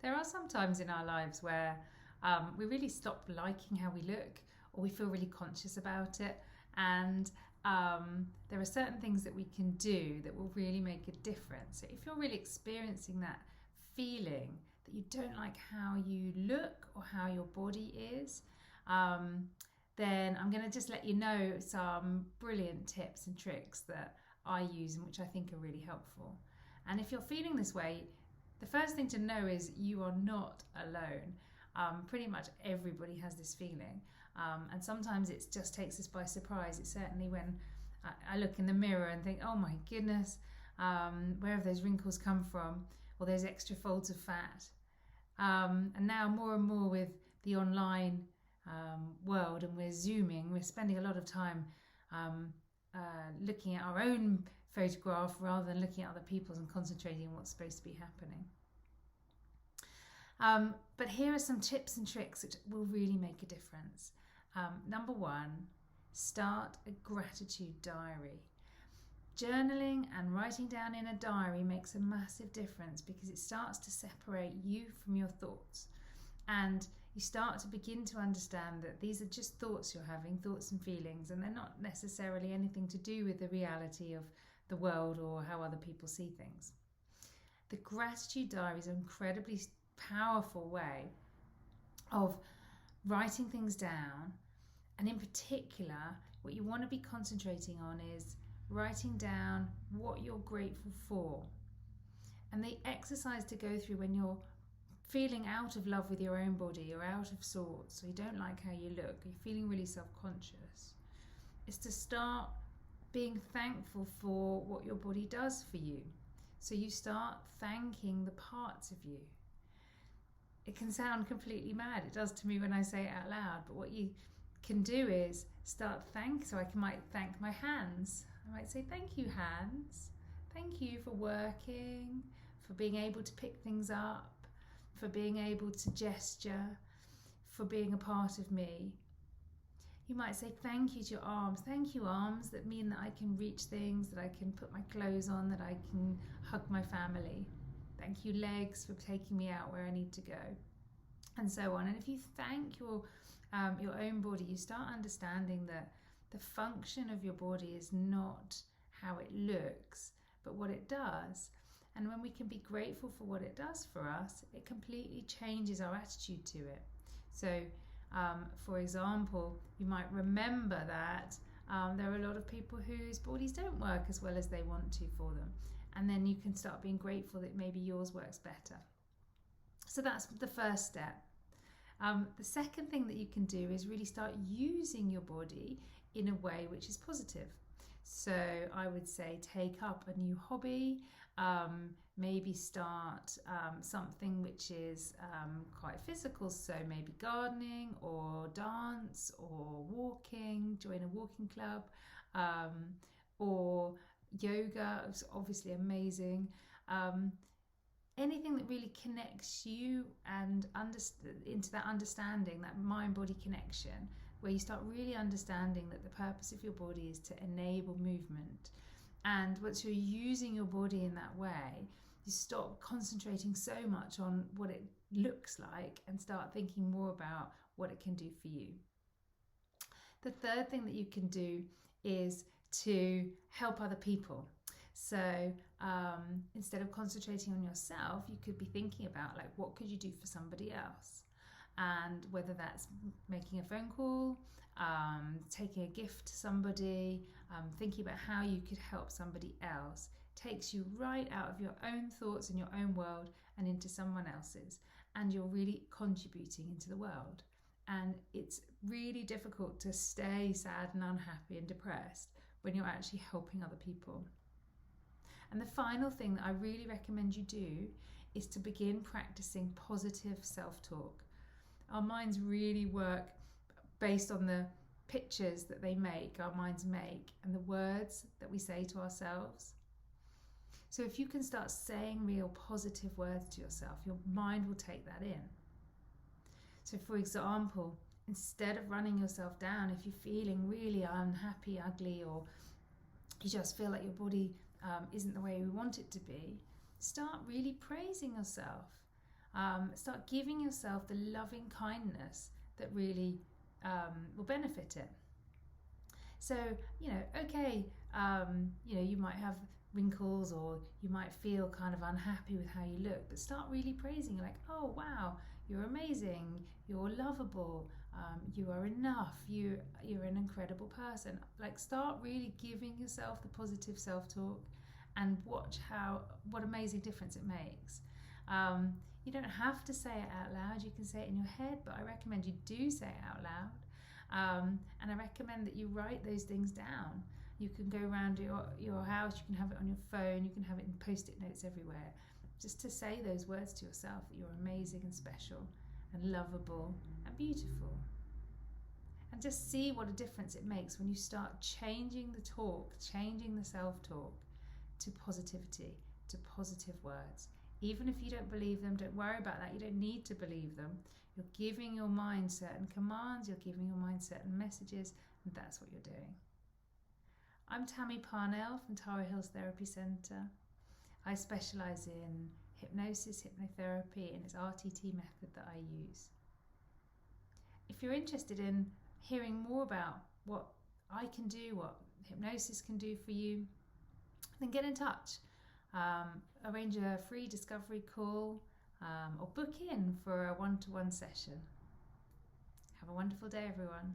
There are some times in our lives where we really stop liking how we look, or we feel really conscious about it. And there are certain things that we can do that will really make a difference. So if you're really experiencing that feeling that you don't like how you look or how your body is, then I'm going to just let you know some brilliant tips and tricks that I use and which I think are really helpful. And if you're feeling this way, the first thing to know is you are not alone. Pretty much everybody has this feeling. And sometimes it just takes us by surprise. It's certainly when I look in the mirror and think, oh my goodness, where have those wrinkles come from? Or those extra folds of fat. And now more and more with the online world, and we're Zooming, we're spending a lot of time looking at our own photograph rather than looking at other people's and concentrating on what's supposed to be happening. But here are some tips and tricks which will really make a difference. Number one, start a gratitude diary. Journaling and writing down in a diary makes a massive difference because it starts to separate you from your thoughts. And you start to begin to understand that these are just thoughts you're having, thoughts and feelings, and they're not necessarily anything to do with the reality of the world or how other people see things. The gratitude diary is an incredibly powerful way of writing things down, and in particular what you want to be concentrating on is writing down what you're grateful for. And the exercise to go through when you're feeling out of love with your own body or out of sorts, or you don't like how you look, you're feeling really self-conscious, is to start being thankful for what your body does for you. So you start thanking the parts of you. It can sound completely mad. It does to me when I say it out loud. But what you can do is start so I might thank my hands. I might say, thank you, hands. Thank you for working, for being able to pick things up, for being able to gesture, for being a part of me. You might say thank you to your arms. Thank you, arms, that mean that I can reach things, that I can put my clothes on, that I can hug my family. Thank you, legs, for taking me out where I need to go, and so on. And if you thank your own body, you start understanding that the function of your body is not how it looks, but what it does. And when we can be grateful for what it does for us, it completely changes our attitude to it. So, for example, you might remember that there are a lot of people whose bodies don't work as well as they want to for them. And then you can start being grateful that maybe yours works better. So that's the first step. The second thing that you can do is really start using your body in a way which is positive. So I would say take up a new hobby, maybe start something which is quite physical, so maybe gardening or dance or walking, join a walking club, or yoga is obviously amazing. Anything that really connects you and into that understanding, that mind-body connection, where you start really understanding that the purpose of your body is to enable movement. And once you're using your body in that way, you stop concentrating so much on what it looks like and start thinking more about what it can do for you. The third thing that you can do is to help other people. So instead of concentrating on yourself, you could be thinking about, like, what could you do for somebody else? And whether that's making a phone call, taking a gift to somebody, thinking about how you could help somebody else, takes you right out of your own thoughts and your own world and into someone else's, and you're really contributing into the world. And it's really difficult to stay sad and unhappy and depressed when you're actually helping other people. And the final thing that I really recommend you do is to begin practicing positive self-talk. Our minds really work based on the pictures that our minds make, and the words that we say to ourselves. So if you can start saying real positive words to yourself, your mind will take that in. So for example, instead of running yourself down, if you're feeling really unhappy, ugly, or you just feel like your body isn't the way we want it to be, start really praising yourself. Start giving yourself the loving kindness that really will benefit it. So, okay, you might have wrinkles, or you might feel kind of unhappy with how you look, but start really praising, like, oh wow, you're amazing, you're lovable, you are enough, you're an incredible person. Like, start really giving yourself the positive self-talk, and watch what amazing difference it makes. You don't have to say it out loud, you can say it in your head, but I recommend you do say it out loud. And I recommend that you write those things down. You can go around your house, you can have it on your phone, you can have it in post-it notes everywhere, just to say those words to yourself, that you're amazing and special and lovable and beautiful. And just see what a difference it makes when you start changing the talk, changing the self-talk to positivity, to positive words. Even if you don't believe them, don't worry about that. You don't need to believe them. You're giving your mind certain commands, you're giving your mind certain messages, and that's what you're doing. I'm Tammy Parnell from Tara Hills Therapy Centre. I specialise in hypnosis, hypnotherapy, and it's RTT method that I use. If you're interested in hearing more about what I can do, what hypnosis can do for you, then get in touch. Arrange a free discovery call, or book in for a one-to-one session. Have a wonderful day, everyone.